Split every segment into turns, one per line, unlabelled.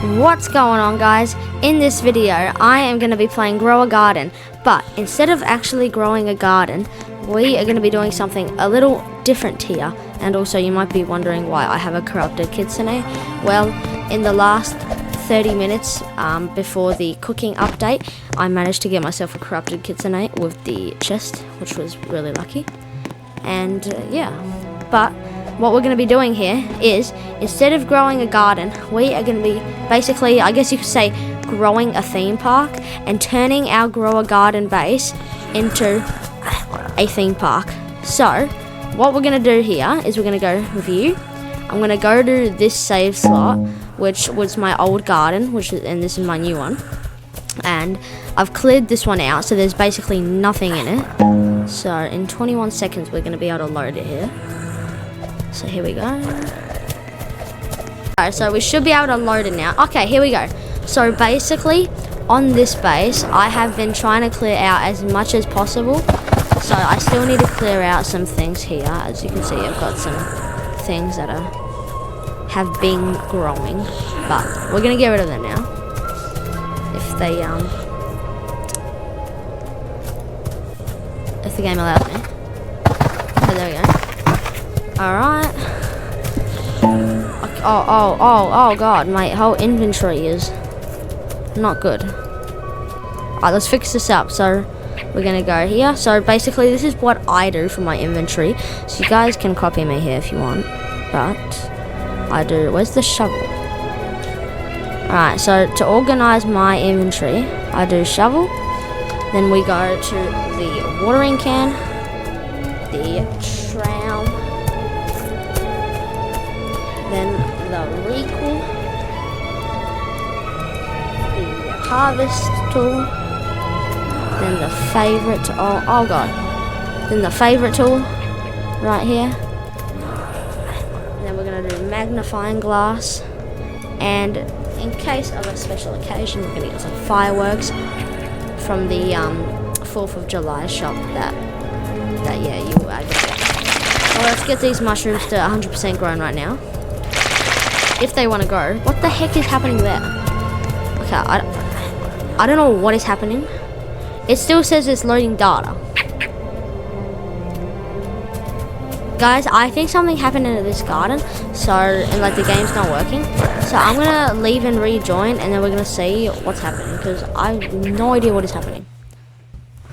What's going on, guys? In this video I am going to be playing Grow a Garden, but instead of actually growing a garden, we are going to be doing something a little different here. And also you might be wondering why I have a corrupted kitsune. Well, in the last 30 minutes before the cooking update, I managed to get myself a corrupted kitsune with the chest, which was really lucky. And yeah, but what we're going to be doing here is, instead of growing a garden, we are going to be basically, I guess you could say, growing a theme park and turning our grow a garden base into a theme park. So what we're going to do here is we're going to go review. I'm going to go to this save slot, which was my old garden, and this is my new one. And I've cleared this one out, so there's basically nothing in it. So in 21 seconds we're going to be able to load it here. So here we go. Alright, so we should be able to load it now. Okay, here we go. So basically, on this base, I have been trying to clear out as much as possible. So I still need to clear out some things here. As you can see, I've got some things that have been growing. But we're going to get rid of them now. If the game allows me. Okay, there we go. Alright. Oh god, my whole inventory is not good. Alright, let's fix this up. So we're gonna go here. So basically this is what I do for my inventory. So you guys can copy me here if you want. But I do, where's the shovel? Alright, so to organize my inventory, I do shovel. Then we go to the watering can, the trowel, then the recal, the harvest tool, then the favorite, oh god, then the favorite tool right here. And then we're going to do magnifying glass, and in case of a special occasion, we're going to get some fireworks from the 4th of July shop that yeah, you get. So let's get these mushrooms to 100% grown right now. If they want to grow. What the heck is happening there? Okay, I don't know what is happening. It still says it's loading data. Guys, I think something happened in this garden, and like the game's not working. So I'm gonna leave and rejoin, and then we're gonna see what's happening, because I have no idea what is happening.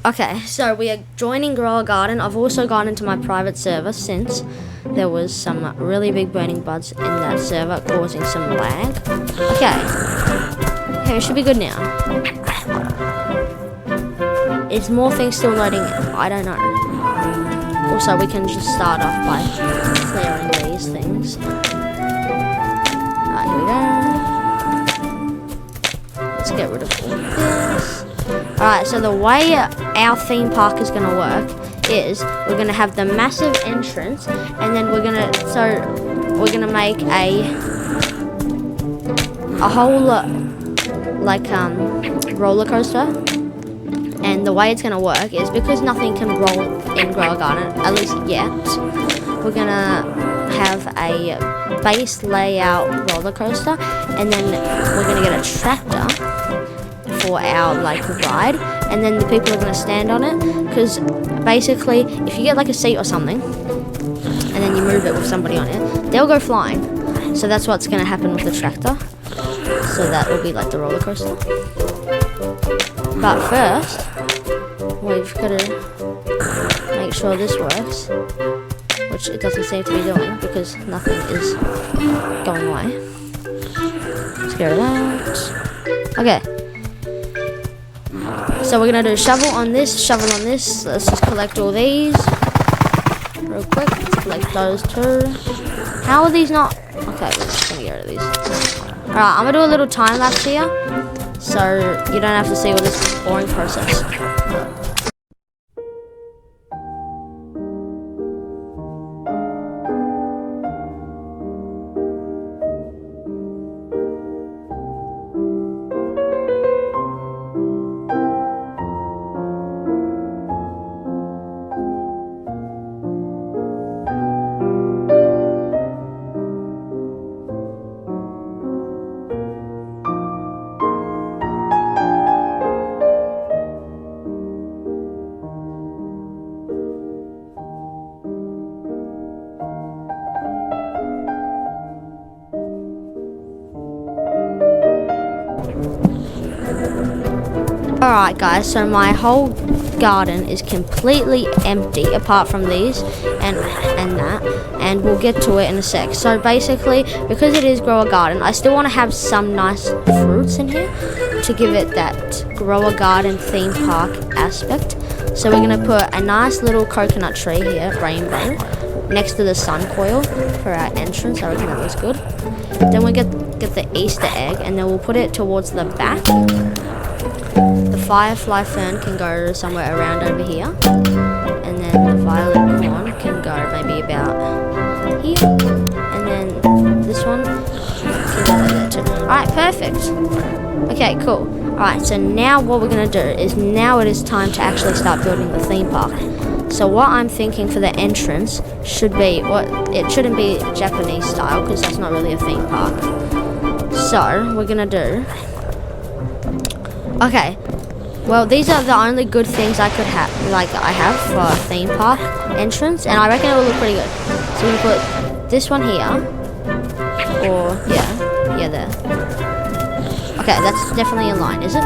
Okay, so we are joining Grow a Garden. I've also gone into my private server since there was some really big burning buds in that server causing some lag. Okay, it should be good now. Is more things still loading in? I don't know. Also, we can just start off by clearing these things. Alright, here we go. Let's get rid of all this. Alright, so the way our theme park is going to work is we're going to have the massive entrance, and then we're going to make a whole roller coaster. And the way it's going to work is, because nothing can roll in Grow a Garden, at least yet, we're going to have a base layout roller coaster, and then we're going to get a tractor for our ride, and then the people are going to stand on it, because basically if you get a seat or something and then you move it with somebody on it, they'll go flying. So that's what's going to happen with the tractor. So that will be like the roller coaster. But first, we've got to make sure this works, which it doesn't seem to be doing because nothing is going away. Let's get rid of that. Okay. So we're going to do shovel on this, shovel on this. Let's just collect all these real quick. Let's collect those too. How are these not? Okay, we're just going to get rid of these. Alright, I'm going to do a little time lapse here, so you don't have to see all this boring process. Alright guys, so my whole garden is completely empty apart from these and that, and we'll get to it in a sec. So basically, because it is grow a garden, I still want to have some nice fruits in here to give it that grow a garden theme park aspect. So we're going to put a nice little coconut tree here, rainbow, next to the sun coil for our entrance. I reckon that looks good. Then we get the Easter egg, and then we'll put it towards the back. The firefly fern can go somewhere around over here, and then the violet corn can go maybe about here, and then this one can go like that too. Alright, perfect. Okay, cool. Alright, so now what we're going to do is now it is time to actually start building the theme park. So what I'm thinking for the entrance should be, it shouldn't be Japanese style because that's not really a theme park. So we're going to do, okay, well these are the only good things I could have, I have for a theme park entrance, and I reckon it will look pretty good. So we put this one here, or yeah, there. Okay, that's definitely in line, is it?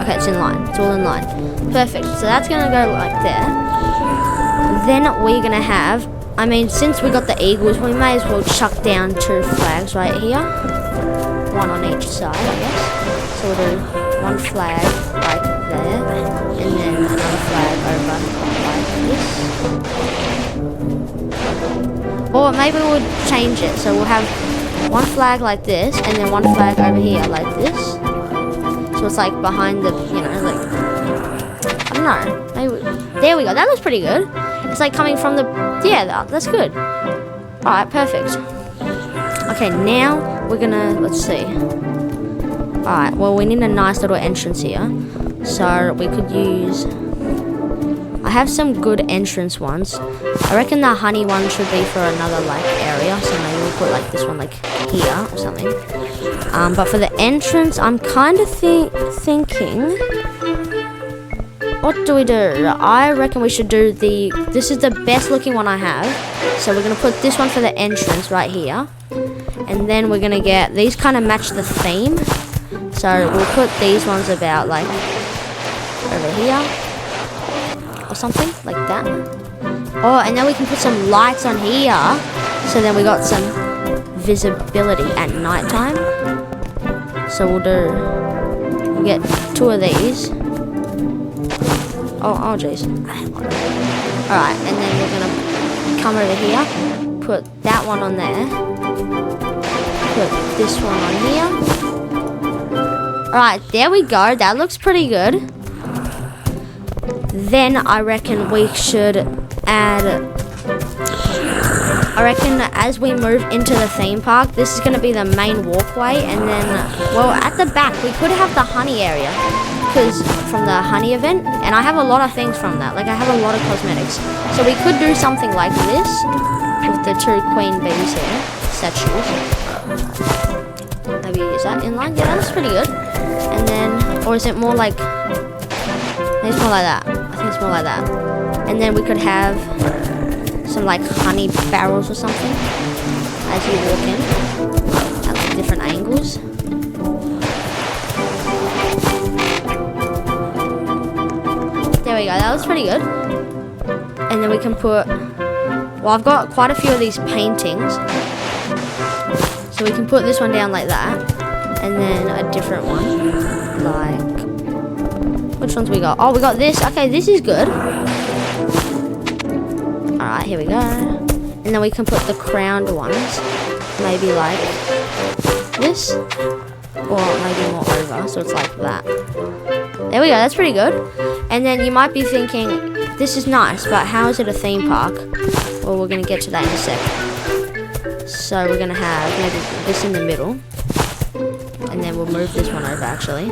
Okay, it's in line. It's all in line. Perfect. So that's going to go like there. Then we're going to have, I mean, since we got the eagles, we may as well chuck down 2 flags right here. One on each side, I guess. So we'll do one flag right there, and then another flag over like this. Or maybe we'll change it. So we'll have one flag like this, and then one flag over here like this. So it's like behind the, you know, like, I don't know. Maybe, there we go. That looks pretty good. It's like coming from the, yeah, that's good. Alright, perfect. Okay, now we're gonna, let's see. Alright, well, we need a nice little entrance here. So we could use, I have some good entrance ones. I reckon the honey one should be for another like area, so maybe we'll put like this one like here or something. But for the entrance, I'm kind of thinking, what do we do? I reckon we should do this is the best looking one I have. So we're going to put this one for the entrance right here. And then we're going to get, these kind of match the theme. So we'll put these ones about like over here. Or something like that. Oh, and then we can put some lights on here, so then we got some visibility at nighttime. So we'll get 2 of these. Oh jeez. Alright, and then we're gonna come over here, put that one on there, put this one on here. Alright, there we go. That looks pretty good. Then I reckon we should add, I reckon as we move into the theme park, this is going to be the main walkway, and then, well, at the back we could have the honey area, because from the honey event, and I have a lot of things from that, like I have a lot of cosmetics, so we could do something like this, with the 2 queen bees here, statues. Maybe is that in line? Yeah, that looks pretty good. And then, or is it more like, it's more like that. I think it's more like that. And then we could have some like honey barrels or something as you walk in at like different angles. There we go. That looks pretty good. And then we can put, well, I've got quite a few of these paintings. So we can put this one down like that. And then a different one. Like, which ones we got? Oh, we got this. Okay, this is good. Alright, here we go. And then we can put the crowned ones. Maybe like this. Or maybe more over. So it's like that. There we go. That's pretty good. And then you might be thinking, this is nice, but how is it a theme park? Well, we're going to get to that in a sec. So we're going to have maybe this in the middle. And then we'll move this one over, actually.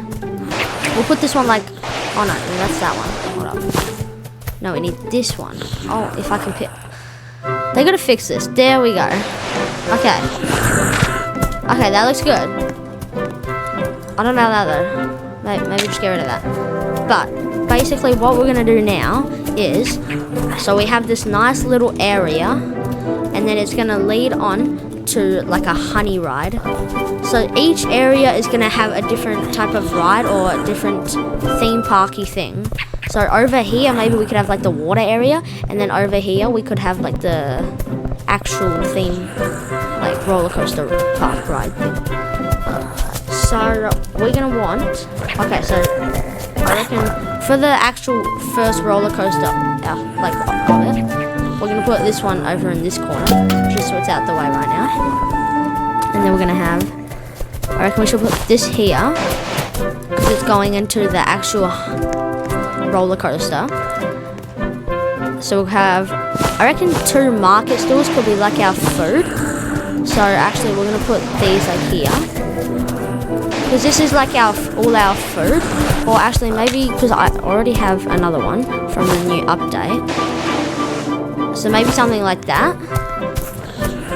We'll put this one like, oh no, that's that one. Hold up. No, we need this one. Oh, if I can pick. They gotta fix this. There we go. Okay. Okay, that looks good. I don't know that though. Maybe just get rid of that. But basically what we're gonna do now is, so we have this nice little area, and then it's gonna lead on to like a honey ride. So each area is gonna have a different type of ride or a different theme parky thing. So over here, maybe we could have like the water area, and then over here we could have like the actual theme, like roller coaster park ride thing. So we're gonna want, okay, so I reckon for the actual first roller coaster, like of it, we're gonna put this one over in this corner, just so it's out the way right now. And then we're gonna have, I reckon we should put this here, because it's going into the actual roller coaster. So we'll have, I reckon 2 market stools could be like our food. So actually we're gonna put these like here, because this is like all our food. Or actually maybe, because I already have another one from the new update. So maybe something like that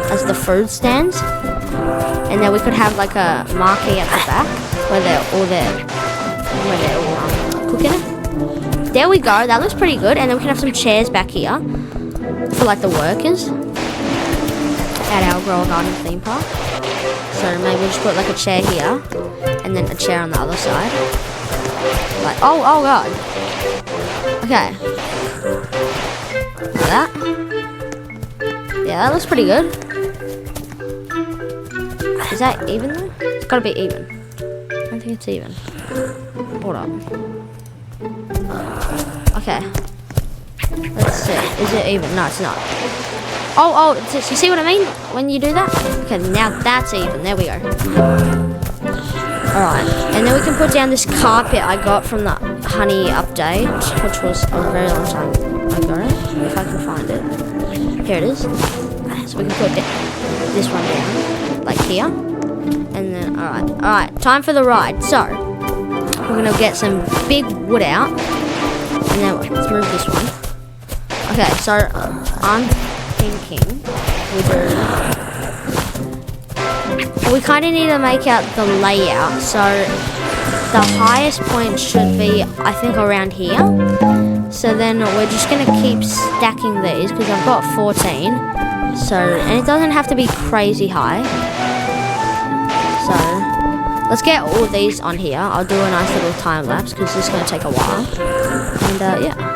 as the food stands. And then we could have like a marquee at the back where they're all cooking it. There we go, that looks pretty good. And then we can have some chairs back here for like the workers at our Grow a Garden theme park. So maybe we'll just put like a chair here and then a chair on the other side. Like, oh god. Okay. Like that. Yeah, that looks pretty good. Is that even though? It's gotta be even. I don't think it's even. Hold up. Okay. Let's see. Is it even? No, it's not. Oh, you see what I mean when you do that? Okay, now that's even. There we go. Alright, and then we can put down this carpet I got from the honey update, which was a very long time ago, if I can find it. Here it is. So we can put this one down, like here. And then, alright, time for the ride. So, we're going to get some big wood out. And then, let's move this one. Okay, so, I'm thinking we kind of need to make out the layout. So the highest point should be, I think, around here. So then we're just going to keep stacking these because I've got 14. So, and it doesn't have to be crazy high. So let's get all of these on here. I'll do a nice little time lapse because this is going to take a while. And yeah.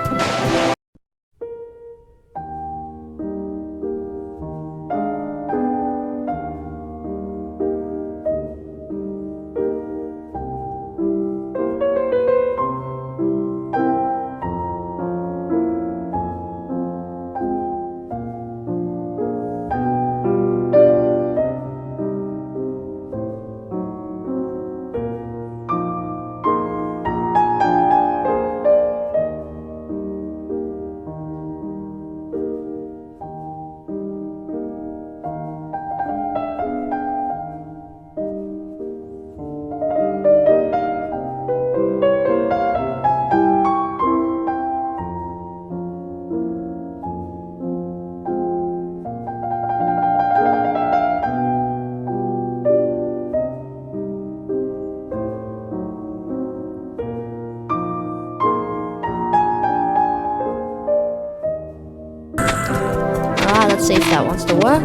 Let's see if that wants to work.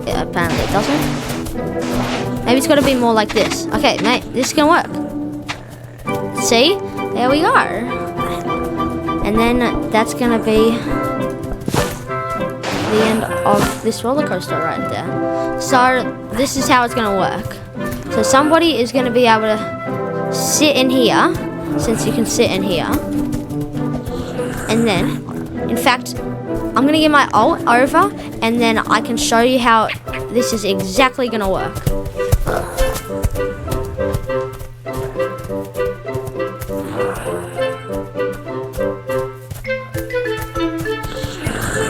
Yeah, apparently it doesn't. Maybe it's got to be more like this. Okay, mate, this is going to work. See? There we go. And then that's going to be the end of this roller coaster right there. So this is how it's going to work. So somebody is going to be able to sit in here, since you can sit in here. And then, in fact, I'm going to get my alt over, and then I can show you how this is exactly going to work.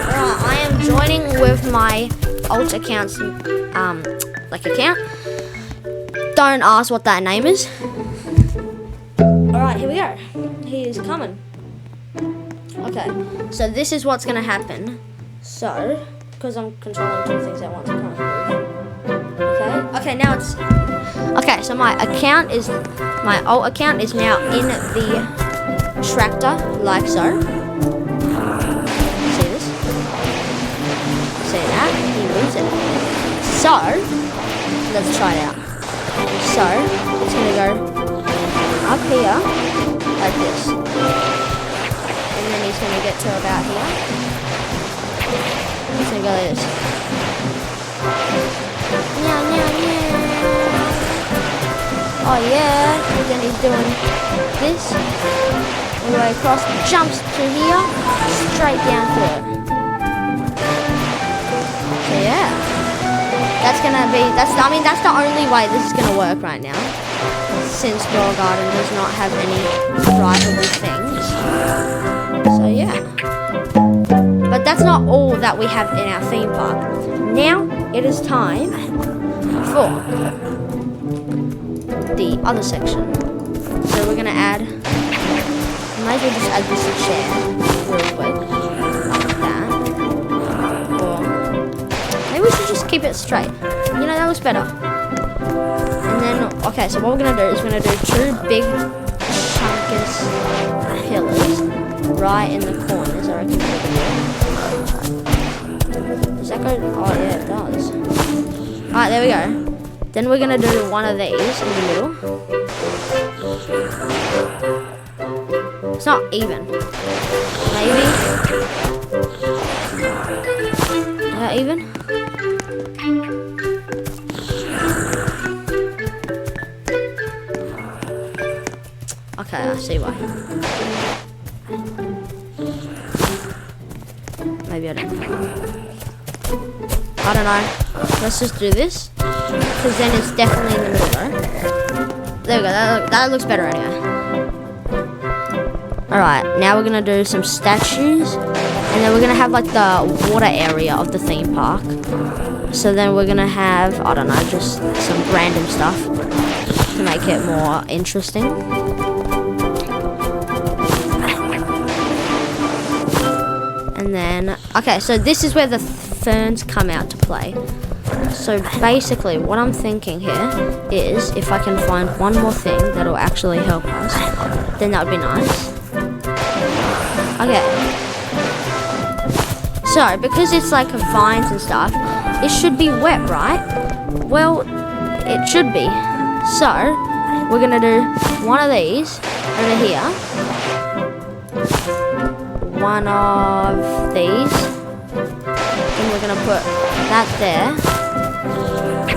Alright, I am joining with my alt account's account. Don't ask what that name is. Alright, here we go. He is coming. Okay, so this is what's going to happen. So, because I'm controlling 2 things at once, I can't move. Okay, now it's... Okay, so my alt account is now in the tractor, like so. See this? See that? He moves it. So, let's try it out. So, it's going to go up here, like this. And then he's going to get to about here. He's going to go like this. Meow, meow, meow. Oh yeah, and then he's doing this. All the way across, jumps to here, straight down to it. So yeah. That's gonna be, that's the only way this is gonna work right now. Since Grow a Garden does not have any drivable things. So yeah. But that's not all that we have in our theme park. Now it is time for the other section. So we're gonna add, might as well just add this chair real quick. Like that. Or maybe we should just keep it straight. You know, that looks better. And then, okay, so what we're gonna do is we're gonna do two big chunkus pillars right in the corners, I reckon. Does that go? Oh yeah, it does. Alright, there we go. Then we're gonna do one of these in the middle. It's not even. Maybe. Is that even? Okay, I see why. Maybe I don't. I don't know. Let's just do this. Because then it's definitely in the middle though. There we go. That looks better anyway. Alright, now we're going to do some statues. And then we're going to have like the water area of the theme park. So then we're going to have, I don't know, just some random stuff to make it more interesting. And then, okay, so this is where the ferns come out to play. So basically, what I'm thinking here is if I can find one more thing that'll actually help us, then that would be nice. Okay. So, because it's like vines and stuff, it should be wet, right? Well, it should be. So, we're going to do one of these over here. One of these. Then we're going to put that there.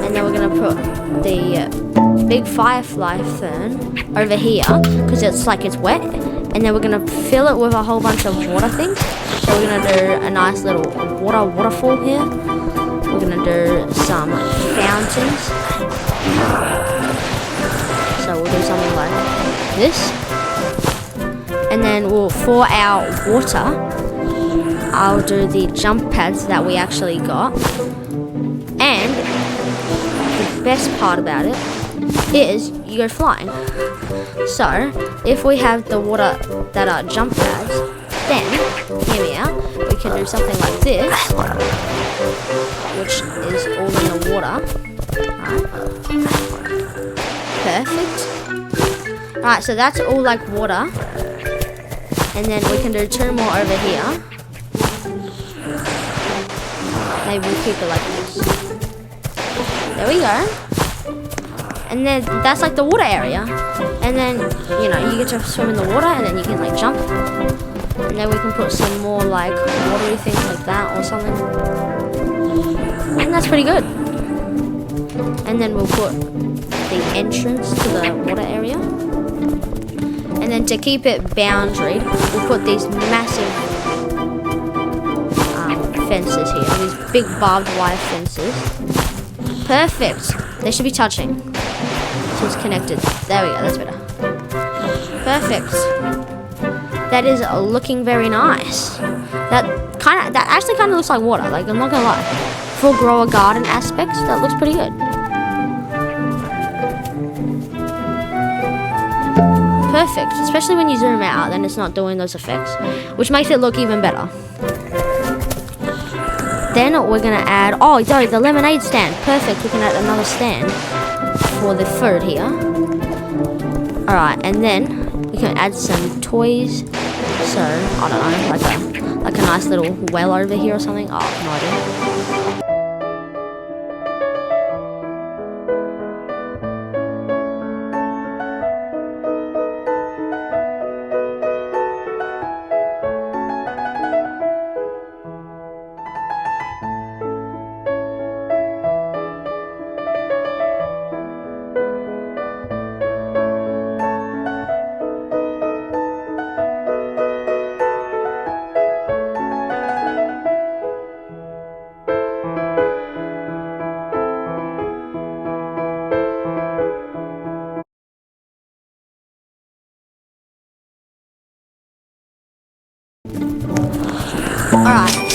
And then we're going to put the big firefly fern over here. Because it's like it's wet. And then we're going to fill it with a whole bunch of water things. So we're going to do a nice little waterfall here. We're going to do some fountains. So we'll do something like this. And then for our water, I'll do the jump pads that we actually got. And the best part about it is you go flying. So, if we have the water that are jump pads, then, hear me out, we can do something like this, which is all in the water. Right. Perfect. Alright, so that's all like water. And then we can do two more over here. Maybe we'll keep it like this. There we go. And then that's like the water area. And then, you know, you get to swim in the water and then you can like jump. And then we can put some more like watery things like that or something. And that's pretty good. And then we'll put the entrance to the water area. And then to keep it boundaried, we'll put these massive fences here. These big barbed wire fences. Perfect. They should be touching. So it's connected. There we go. That's better. Perfect. That is looking very nice. That actually kind of looks like water. Like, I'm not gonna lie. For Grow a Garden aspects, that looks pretty good. Perfect. Especially when you zoom out, then it's not doing those effects, which makes it look even better. Then we're gonna add, oh, the lemonade stand. Perfect. We can add another stand for the food here. Alright, and then we can add some toys. So, I don't know, like a nice little well over here or something. Oh, no idea.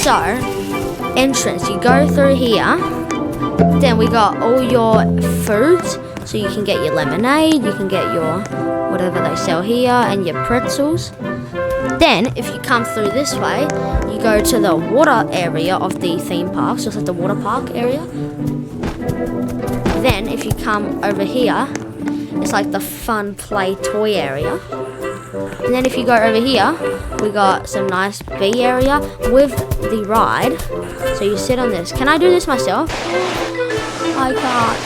So, entrance, you go through here. Then we got all your foods. So you can get your lemonade, you can get your whatever they sell here, and your pretzels. Then, if you come through this way, you go to the water area of the theme park. So it's like the water park area. Then, if you come over here, it's like the fun play toy area. And then if you go over here, we got some nice bee area with the ride. So you sit on this. Can I do this myself? I can't.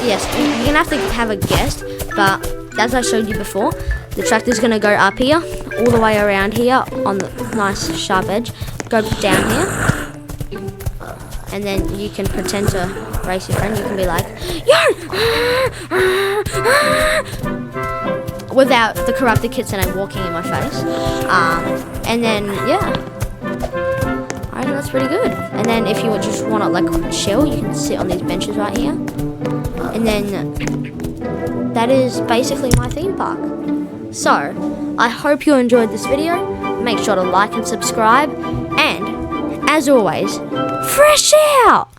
Yes, you're gonna have to have a guest, but as I showed you before, the tractor's gonna go up here, all the way around here on the nice sharp edge, go down here, and then you can pretend to race your friend. You can be like, yo! Without the corrupted kitsune walking in my face. And then, yeah. I think that's pretty good. And then if you just want to like chill, you can sit on these benches right here. And then that is basically my theme park. So, I hope you enjoyed this video. Make sure to like and subscribe. And, as always, fresh out!